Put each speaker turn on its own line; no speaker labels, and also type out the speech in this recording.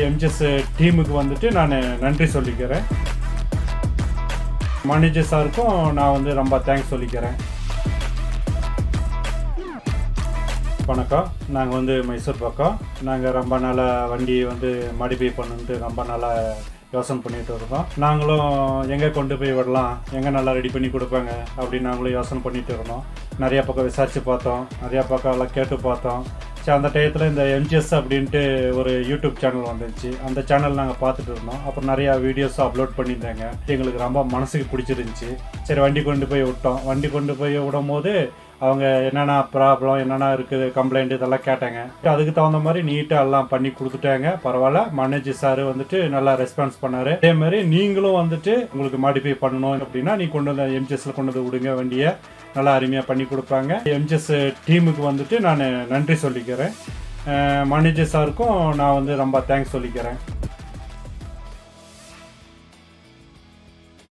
MGS டீமுக்கு வந்துட்டு நான் நன்றி சொல்லிக்கிறேன். மேனேஜர் சாருக்கும் நான் வந்து ரொம்ப தேங்க்ஸ் சொல்லிக்கிறேன். வணக்கம். நாங்கள் வந்து மைசூர் பக்கம். நாங்கள் ரொம்ப நாளாக வண்டி வந்து மாடிஃபை பண்ணுன்ட்டு ரொம்ப நாளாக யோசனை பண்ணிகிட்டு இருக்கோம். நாங்களும் எங்கே கொண்டு போய் விடலாம், எங்கே நல்லா ரெடி பண்ணி கொடுப்பாங்க அப்படின்னு நாங்களும் யோசனை பண்ணிகிட்டு இருந்தோம். நிறையா பக்கம் விசாரித்து பார்த்தோம், நிறையா பக்கம் எல்லாம் கேட்டு பார்த்தோம். சரி, அந்த டயத்தில் இந்த எம்ஜிஎஸ் அப்படின்ட்டு ஒரு யூடியூப் சேனல் வந்துச்சு. அந்த சேனல் நாங்கள் பார்த்துட்டு இருந்தோம். அப்புறம் நிறையா வீடியோஸ் அப்லோட் பண்ணியிருந்தாங்க. எங்களுக்கு ரொம்ப மனசுக்கு பிடிச்சிருந்துச்சி. சரி, வண்டி கொண்டு போய் விட்டோம். வண்டி கொண்டு போய் விடும் போது அவங்க என்னென்ன ப்ராப்ளம், என்னென்ன இருக்குது, கம்ப்ளைண்ட் இதெல்லாம் கேட்டாங்க. அதுக்கு தகுந்த மாதிரி நீட்டாக எல்லாம் பண்ணி கொடுத்துட்டாங்க. பரவாயில்ல. மேனேஜர் சார் வந்துட்டு நல்லா ரெஸ்பான்ஸ் பண்ணார். அதே மாதிரி நீங்களும் வந்துட்டு உங்களுக்கு மாடிஃபை பண்ணணும் அப்படின்னா நீ கொண்டு வந்து எம்ஜிஎஸ்ல கொண்டு வந்து விடுங்க, வண்டியை நல்லா அருமையாக பண்ணி கொடுப்பாங்க. எம்ஜிஎஸ் டீமுக்கு வந்துட்டு நான் நன்றி சொல்லிக்கிறேன். மேனேஜர் சாருக்கும் நான் வந்து ரொம்ப தேங்க்ஸ் சொல்லிக்கிறேன்.